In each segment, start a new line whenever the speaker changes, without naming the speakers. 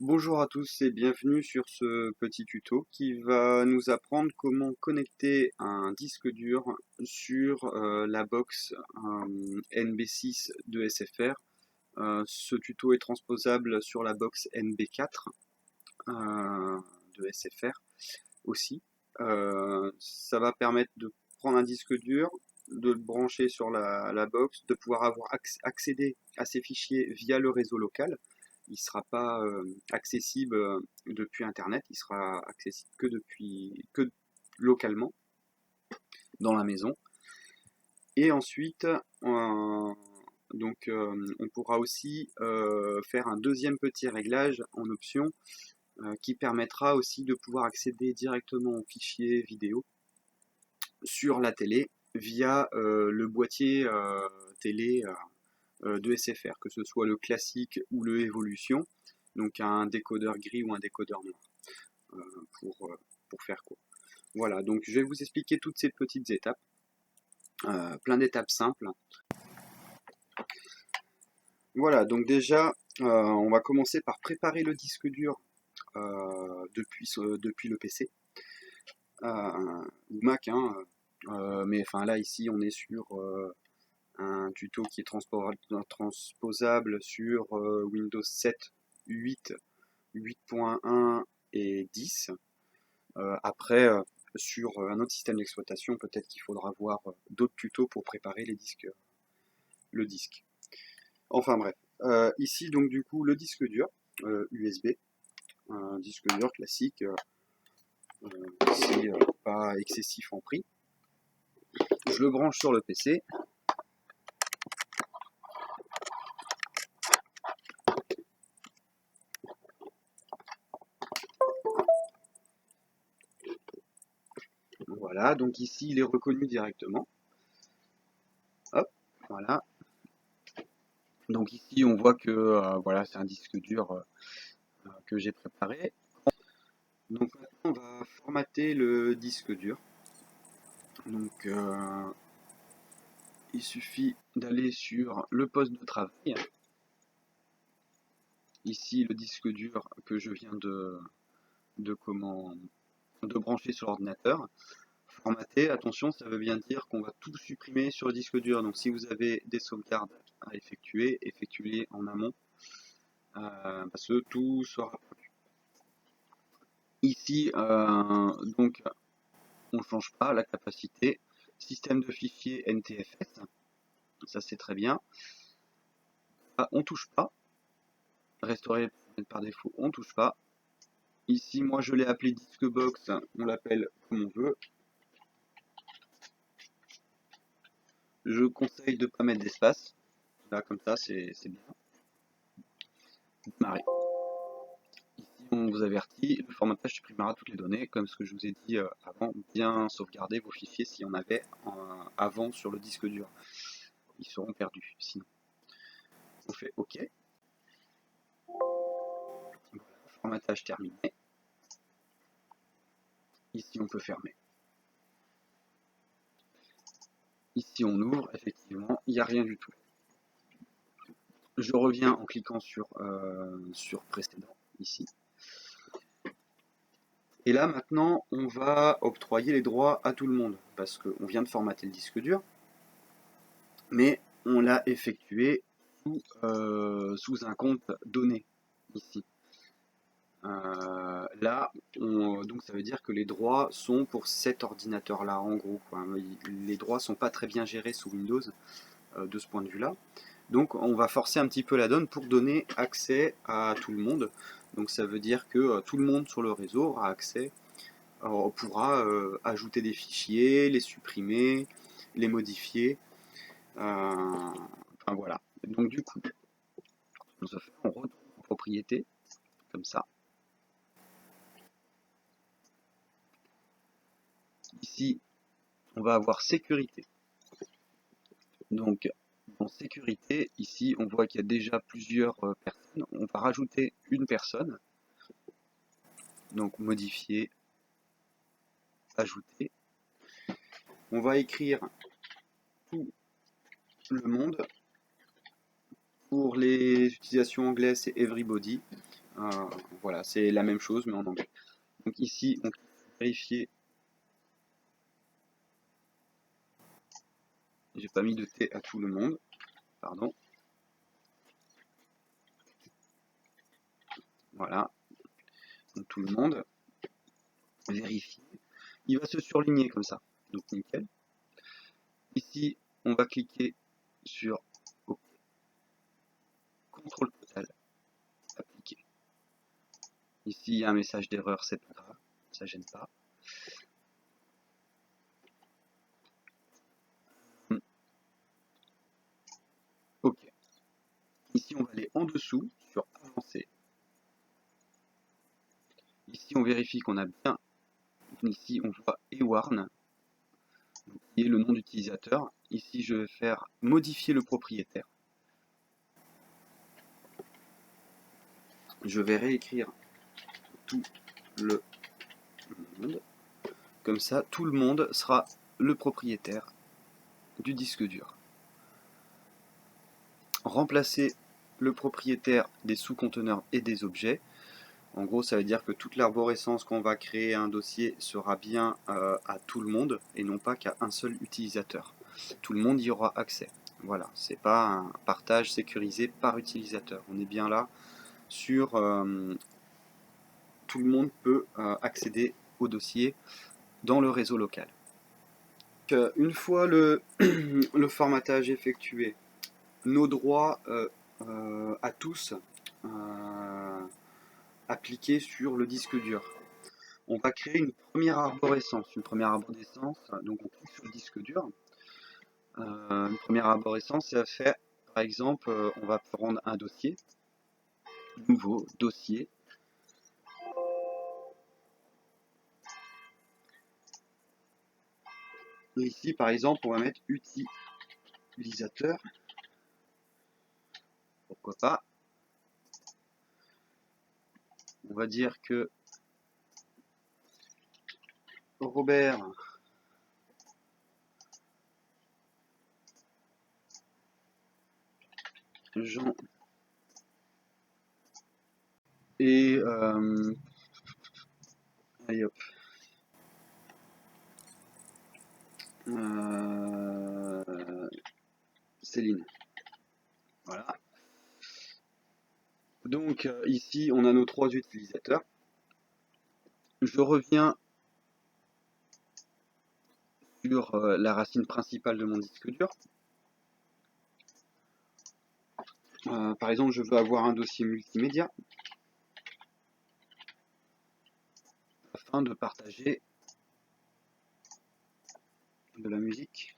Bonjour à tous et bienvenue sur ce petit tuto qui va nous apprendre comment connecter un disque dur sur la box NB6 de SFR. Ce tuto est transposable sur la box NB4 de SFR aussi. Ça va permettre de prendre un disque dur, de le brancher sur la box, de pouvoir avoir accéder à ces fichiers via le réseau local. Il ne sera pas accessible depuis Internet, il sera accessible que localement dans la maison. Et ensuite, on pourra aussi faire un deuxième petit réglage en option qui permettra aussi de pouvoir accéder directement aux fichiers vidéo sur la télé via le boîtier télé de SFR, que ce soit le classique ou le Evolution, donc un décodeur gris ou un décodeur noir, pour faire court. Voilà, donc je vais vous expliquer toutes ces petites étapes, plein d'étapes simples. Voilà, donc déjà, on va commencer par préparer le disque dur depuis le PC, ou Mac, hein, mais enfin là ici on est sur un tuto qui est transposable sur Windows 7, 8, 8.1 et 10. Après, sur un autre système d'exploitation, peut-être qu'il faudra voir d'autres tutos pour préparer le disque. Enfin bref. Ici, donc du coup, le disque dur USB, un disque dur classique, c'est pas excessif en prix. Je le branche sur le PC. Voilà, donc ici, il est reconnu directement. Hop, voilà. Donc ici, on voit que voilà, c'est un disque dur que j'ai préparé. Donc maintenant, on va formater le disque dur. Donc il suffit d'aller sur le poste de travail. Ici, le disque dur que je viens de brancher sur l'ordinateur. Formater, attention, ça veut bien dire qu'on va tout supprimer sur le disque dur. Donc si vous avez des sauvegardes à effectuer, effectuez-les en amont, parce que tout sera perdu. Ici, donc, on ne change pas la capacité. Système de fichiers NTFS, ça c'est très bien. Ah, on touche pas. Restaurer par défaut, on touche pas. Ici, moi je l'ai appelé disque box, on l'appelle comme on veut. Je conseille de ne pas mettre d'espace. Là, comme ça, c'est bien. Démarrer. Ici, on vous avertit, le formatage supprimera toutes les données, comme ce que je vous ai dit avant, bien sauvegarder vos fichiers s'il y en avait avant sur le disque dur. Ils seront perdus sinon. On fait OK. Voilà, formatage terminé. Ici, on peut fermer. Ici, on ouvre, effectivement, il n'y a rien du tout. Je reviens en cliquant sur précédent, ici. Et là, maintenant, on va octroyer les droits à tout le monde, parce qu'on vient de formater le disque dur, mais on l'a effectué sous un compte donné, ici. Là, donc ça veut dire que les droits sont pour cet ordinateur-là, en gros, quoi. Les droits sont pas très bien gérés sous Windows, de ce point de vue-là. Donc on va forcer un petit peu la donne pour donner accès à tout le monde. Donc ça veut dire que tout le monde sur le réseau aura accès, pourra ajouter des fichiers, les supprimer, les modifier. Enfin voilà. Donc du coup, on retourne en propriété, comme ça. Ici, on va avoir sécurité. Donc en sécurité, ici on voit qu'il y a déjà plusieurs personnes. On va rajouter une personne. Donc modifier, ajouter. On va écrire tout le monde. Pour les utilisations anglaises, c'est everybody. Voilà, c'est la même chose mais en anglais. Donc ici, on peut vérifier. J'ai pas mis de T à tout le monde, pardon. Voilà, donc tout le monde vérifie. Il va se surligner comme ça, donc nickel. Ici, on va cliquer sur OK. Contrôle total, appliquer. Ici, il y a un message d'erreur, c'est pas grave, ça gêne pas. OK. Ici, on va aller en dessous sur avancer. Ici, on vérifie qu'on a bien. Ici, on voit Ewarn, qui est le nom d'utilisateur. Ici, je vais faire modifier le propriétaire. Je vais réécrire tout le monde. Comme ça, tout le monde sera le propriétaire du disque dur. Remplacer le propriétaire des sous-conteneurs et des objets. En gros, ça veut dire que toute l'arborescence qu'on va créer un dossier sera bien à tout le monde et non pas qu'à un seul utilisateur. Tout le monde y aura accès. Voilà, c'est pas un partage sécurisé par utilisateur. On est bien là sur tout le monde peut accéder au dossier dans le réseau local. Donc, une fois le, le formatage effectué, nos droits à tous appliqués sur le disque dur. On va créer une première arborescence. Une première arborescence, donc on clique sur le disque dur. Une première arborescence, ça va faire, par exemple, on va prendre un dossier, nouveau dossier. Et ici, par exemple, on va mettre utilisateur. Pourquoi pas. On va dire que Robert Jean et allez hop. Céline. Voilà. Donc ici on a nos trois utilisateurs. Je reviens sur la racine principale de mon disque dur. Par exemple, je veux avoir un dossier multimédia afin de partager de la musique,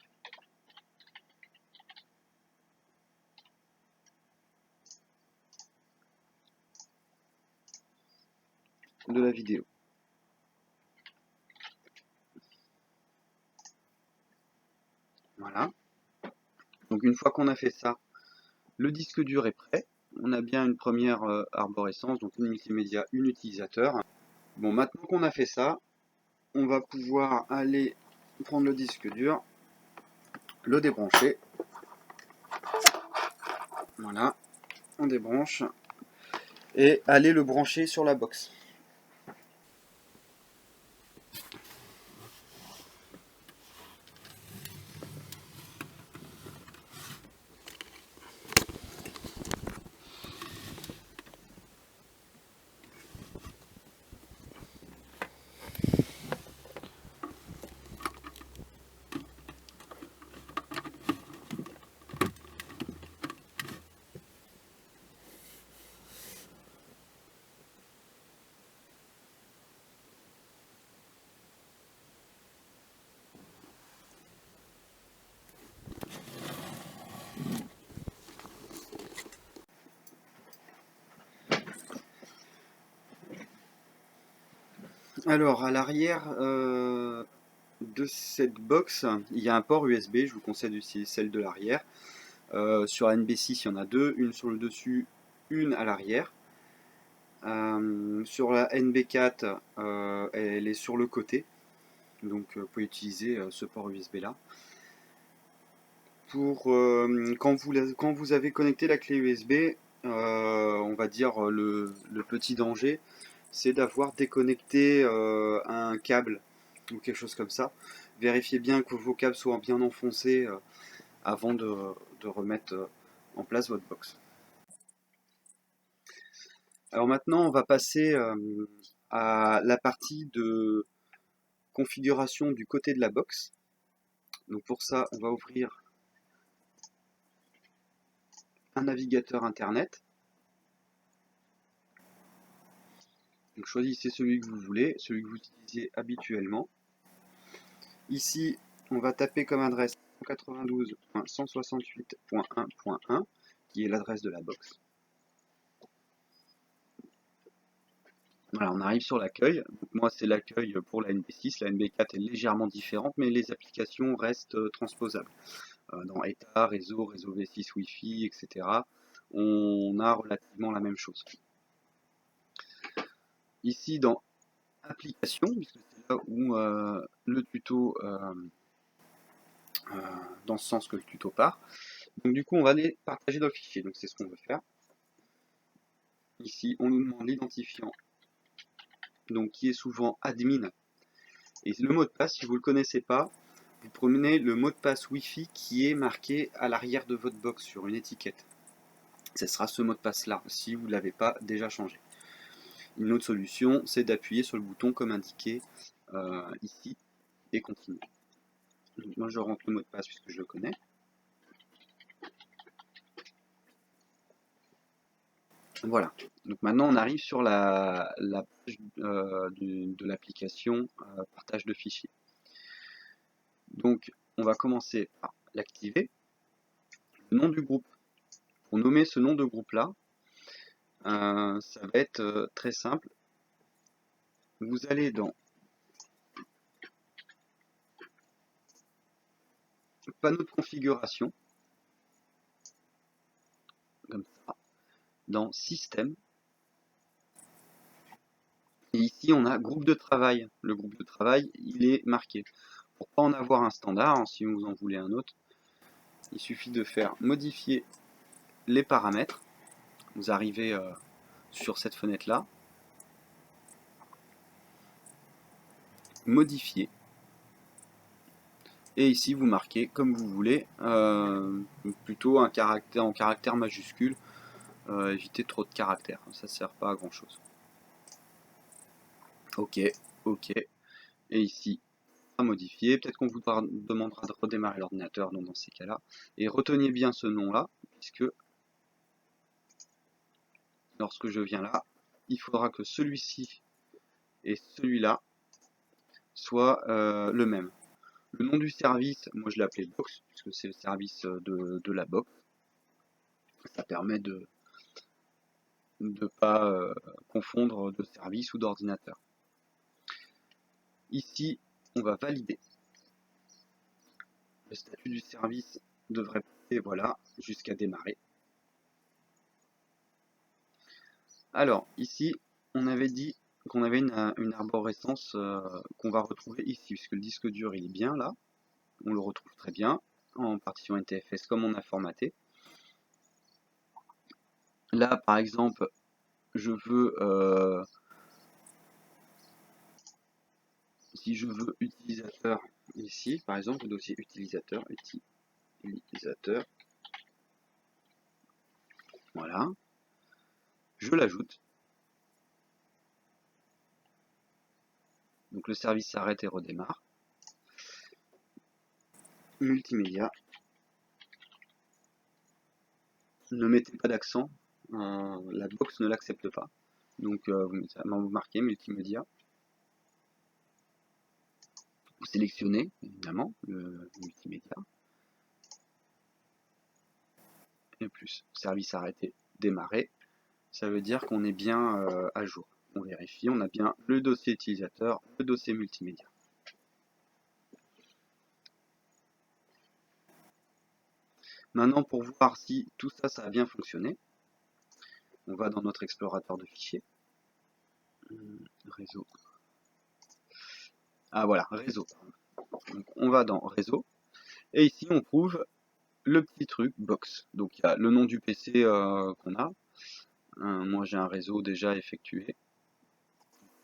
de la vidéo. Voilà. Donc une fois qu'on a fait ça, le disque dur est prêt. On a bien une première arborescence, donc une multimédia, une utilisateur. Bon, maintenant qu'on a fait ça, on va pouvoir aller prendre le disque dur, le débrancher. Voilà, on débranche et aller le brancher sur la box. Alors, à l'arrière de cette box, il y a un port USB. Je vous conseille d'utiliser celle de l'arrière. Sur la NB6, il y en a deux, une sur le dessus, une à l'arrière. Sur la NB4, elle est sur le côté. Donc, vous pouvez utiliser ce port USB là. Pour quand vous avez connecté la clé USB, on va dire le petit danger, c'est d'avoir déconnecté un câble ou quelque chose comme ça. Vérifiez bien que vos câbles soient bien enfoncés avant de remettre en place votre box. Alors maintenant, on va passer à la partie de configuration du côté de la box. Donc pour ça, on va ouvrir un navigateur internet. Donc choisissez celui que vous voulez, celui que vous utilisez habituellement. Ici, on va taper comme adresse 192.168.1.1 qui est l'adresse de la box. Voilà, on arrive sur l'accueil. Moi, c'est l'accueil pour la NB6. La NB4 est légèrement différente, mais les applications restent transposables. Dans État, réseau V6, Wi-Fi, etc., on a relativement la même chose. Ici, dans Applications, puisque c'est là où le tuto, dans ce sens que le tuto part. Donc du coup, on va les partager dans le fichier. Donc c'est ce qu'on veut faire. Ici, on nous demande l'identifiant, donc qui est souvent admin. Et le mot de passe, si vous ne le connaissez pas, vous prenez le mot de passe Wi-Fi qui est marqué à l'arrière de votre box sur une étiquette. Ce sera ce mot de passe là, si vous ne l'avez pas déjà changé. Une autre solution, c'est d'appuyer sur le bouton comme indiqué ici et continuer. Donc moi je rentre le mot de passe puisque je le connais. Voilà. Donc maintenant on arrive sur la page de l'application partage de fichiers. Donc on va commencer par l'activer. Le nom du groupe. Pour nommer ce nom de groupe là, ça va être très simple. Vous allez dans panneau de configuration, comme ça, dans système. Et ici on a groupe de travail. Le groupe de travail il est marqué. Pour pas en avoir un standard, hein, si vous en voulez un autre, il suffit de faire modifier les paramètres. Vous arrivez sur cette fenêtre là, modifier, et ici vous marquez comme vous voulez, plutôt un caractère en caractère majuscule, évitez trop de caractères, ça ne sert pas à grand chose. Ok, ok, et ici à modifier, peut-être qu'on vous demandera de redémarrer l'ordinateur, donc dans ces cas là, et retenez bien ce nom là, puisque lorsque je viens là, il faudra que celui-ci et celui-là soient le même. Le nom du service, moi je l'ai appelé box, puisque c'est le service de la box. Ça permet de ne pas confondre de service ou d'ordinateur. Ici, on va valider. Le statut du service devrait passer, voilà, jusqu'à démarrer. Alors, ici, on avait dit qu'on avait une arborescence qu'on va retrouver ici, puisque le disque dur il est bien là. On le retrouve très bien en partition NTFS comme on a formaté. Là, par exemple, je veux, si je veux utilisateur ici, par exemple, le dossier utilisateur, utilisateur, voilà, je l'ajoute. Donc le service s'arrête et redémarre. Multimédia. Ne mettez pas d'accent, la box ne l'accepte pas. Donc vous marquez multimédia. Vous sélectionnez évidemment le multimédia. Et plus service arrêté, démarrer. Ça veut dire qu'on est bien à jour. On vérifie, on a bien le dossier utilisateur, le dossier multimédia. Maintenant, pour voir si tout ça, ça a bien fonctionné, on va dans notre explorateur de fichiers. Réseau. Ah voilà, réseau. Donc, on va dans réseau. Et ici, on trouve le petit truc box. Donc il y a le nom du PC qu'on a, Moi j'ai un réseau déjà effectué.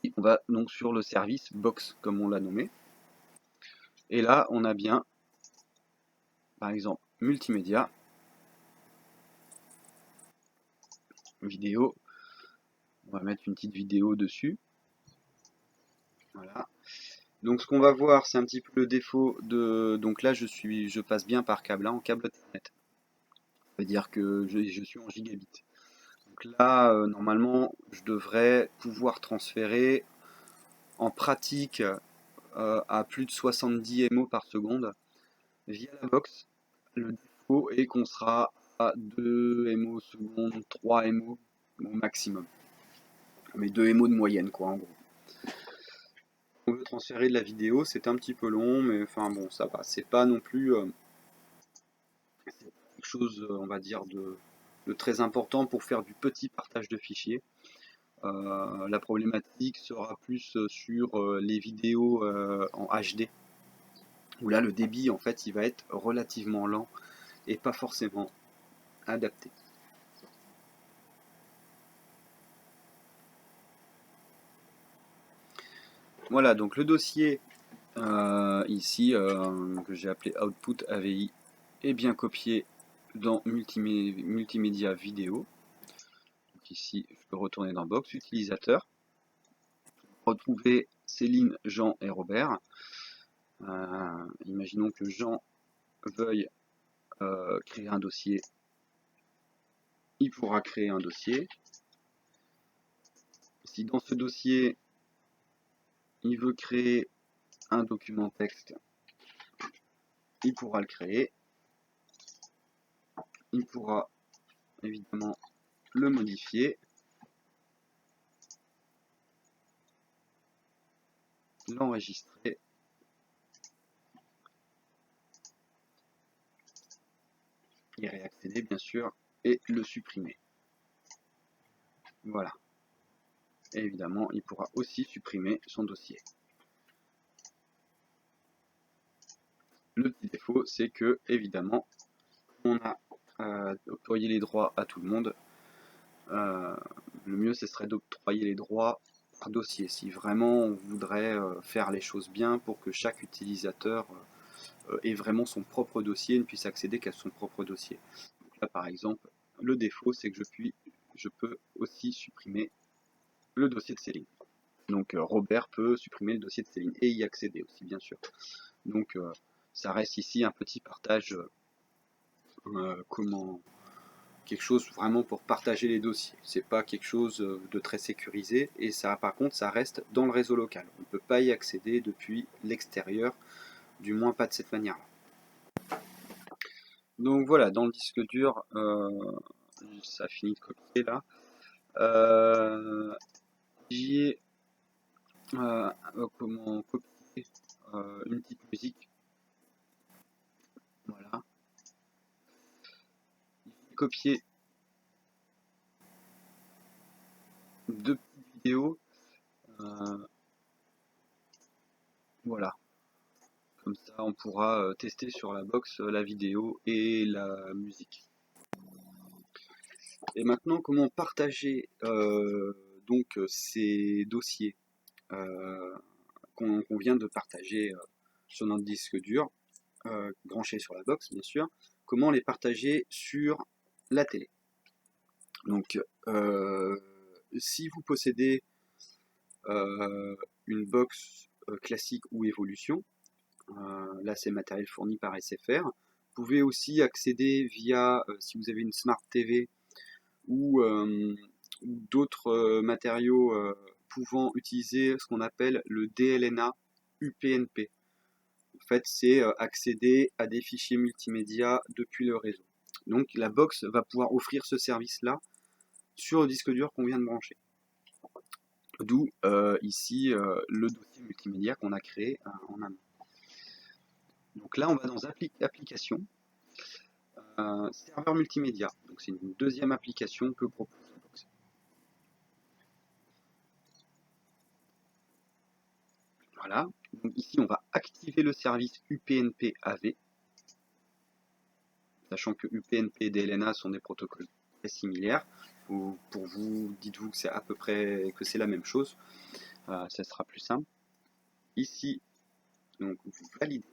Et on va donc sur le service Box comme on l'a nommé. Et là on a bien par exemple multimédia, vidéo. On va mettre une petite vidéo dessus. Voilà. Donc ce qu'on va voir, c'est un petit peu le défaut de. Donc là je passe bien par câble, hein, en câble Ethernet. Ça veut dire que je suis en gigabit. Donc là, normalement, je devrais pouvoir transférer en pratique à plus de 70 MO par seconde via la box. Le défaut est qu'on sera à 2 MO seconde, 3 MO au maximum. Mais 2 MO de moyenne, quoi, en gros. On veut transférer de la vidéo, c'est un petit peu long, mais enfin bon, ça va. C'est pas non plus quelque chose, on va dire, de très important pour faire du petit partage de fichiers. La problématique sera plus sur les vidéos en HD, où là le débit en fait il va être relativement lent et pas forcément adapté. Voilà, donc le dossier ici que j'ai appelé Output AVI est bien copié dans Multimédia Vidéo. Donc ici, je peux retourner dans Box, Utilisateur, retrouver Céline, Jean et Robert. Imaginons que Jean veuille créer un dossier. Il pourra créer un dossier. Si dans ce dossier, il veut créer un document texte, il pourra le créer. Il pourra évidemment le modifier, l'enregistrer, y réaccéder bien sûr, et le supprimer. Voilà. Et évidemment, il pourra aussi supprimer son dossier. Le petit défaut, c'est que, évidemment, on a octroyé les droits à tout le monde. Le mieux, ce serait d'octroyer les droits par dossier. Si vraiment on voudrait faire les choses bien pour que chaque utilisateur ait vraiment son propre dossier et ne puisse accéder qu'à son propre dossier. Donc là, par exemple, le défaut, c'est que je peux aussi supprimer le dossier de Céline. Donc Robert peut supprimer le dossier de Céline et y accéder aussi, bien sûr. Donc ça reste ici un petit partage, quelque chose vraiment pour partager les dossiers. C'est pas quelque chose de très sécurisé et ça, par contre, ça reste dans le réseau local. On ne peut pas y accéder depuis l'extérieur, du moins pas de cette manière-là. Donc voilà, dans le disque dur, ça finit de copier là. J'y ai comment copier une petite musique. Voilà. Copier deux petites vidéos. Voilà. Comme ça, on pourra tester sur la box la vidéo et la musique. Et maintenant, comment partager donc ces dossiers qu'on vient de partager sur notre disque dur, branché sur la box bien sûr, comment les partager sur la télé. Donc, si vous possédez une box classique ou évolution, là c'est matériel fourni par SFR, vous pouvez aussi accéder via, si vous avez une Smart TV ou d'autres matériaux pouvant utiliser ce qu'on appelle le DLNA UPnP. En fait, c'est accéder à des fichiers multimédia depuis le réseau. Donc la box va pouvoir offrir ce service-là sur le disque dur qu'on vient de brancher. D'où ici le dossier multimédia qu'on a créé en amont. Donc là, on va dans Applications, serveur multimédia. Donc c'est une deuxième application que propose la box. Voilà. Donc ici, on va activer le service UPnP AV, sachant que UPnP et DLNA sont des protocoles près similaires. Ou pour vous, dites-vous que c'est à peu près que c'est la même chose. Ça sera plus simple. Ici, donc vous validez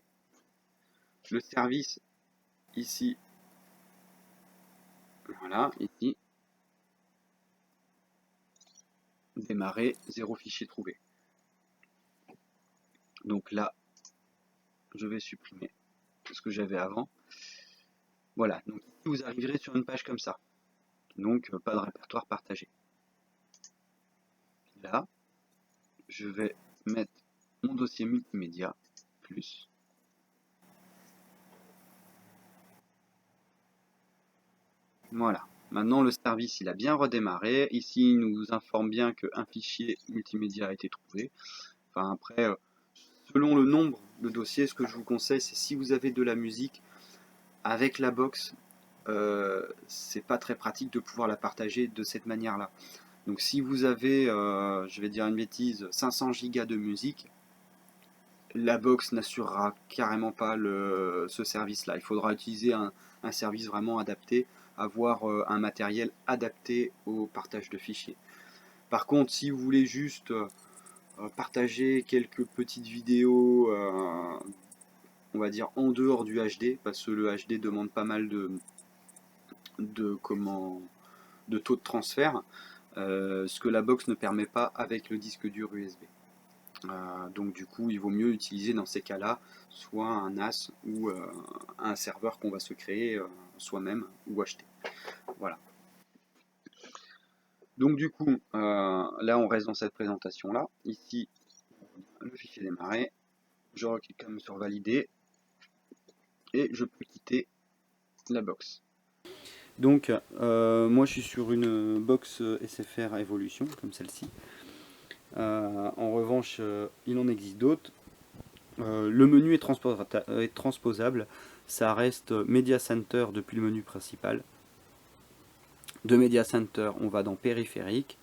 le service ici. Voilà, ici. Démarrer, 0 fichier trouvé. Donc là, je vais supprimer ce que j'avais avant. Voilà, donc vous arriverez sur une page comme ça. Donc pas de répertoire partagé. Là, je vais mettre mon dossier multimédia plus. Voilà. Maintenant, le service, il a bien redémarré. Ici, il nous informe bien qu'un fichier multimédia a été trouvé. Enfin, après, selon le nombre de dossiers, ce que je vous conseille, c'est si vous avez de la musique, avec la box, c'est pas très pratique de pouvoir la partager de cette manière-là. Donc si vous avez, je vais dire une bêtise, 500 Go de musique, la box n'assurera carrément pas ce service-là. Il faudra utiliser un service vraiment adapté, avoir un matériel adapté au partage de fichiers. Par contre, si vous voulez juste partager quelques petites vidéos, on va dire en dehors du HD, parce que le HD demande pas mal de taux de transfert, ce que la box ne permet pas avec le disque dur USB. Donc du coup, il vaut mieux utiliser dans ces cas-là soit un NAS ou un serveur qu'on va se créer soi-même ou acheter. Voilà. Donc du coup, là on reste dans cette présentation-là. Ici, le fichier démarré. Je reclique comme sur valider et je peux quitter la box. Donc moi je suis sur une box SFR Evolution comme celle-ci. En revanche, il en existe d'autres. Le menu est transposable. Ça reste Media Center depuis le menu principal. De Media Center, on va dans périphérique.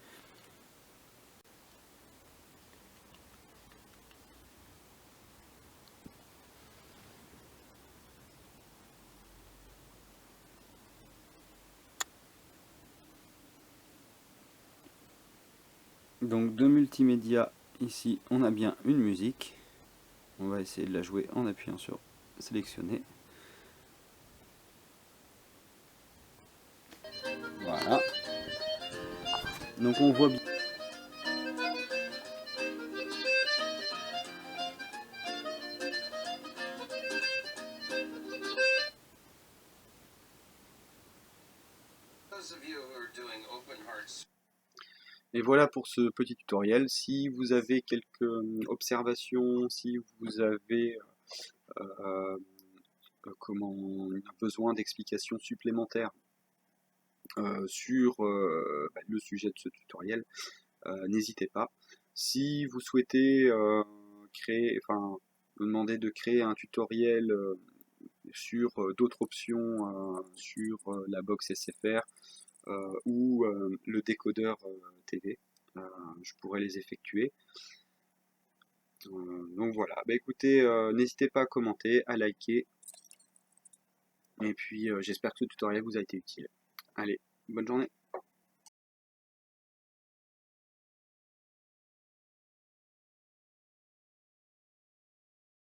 Donc de multimédia, ici on a bien une musique. On va essayer de la jouer en appuyant sur sélectionner. Voilà. Donc on voit bien. Et voilà pour ce petit tutoriel. Si vous avez quelques observations, si vous avez besoin d'explications supplémentaires sur le sujet de ce tutoriel, n'hésitez pas. Si vous souhaitez me demander de créer un tutoriel sur d'autres options sur la box SFR ou le décodeur TV, je pourrais les effectuer. Donc voilà, bah écoutez, n'hésitez pas à commenter, à liker, et puis j'espère que ce tutoriel vous a été utile. Allez, bonne journée.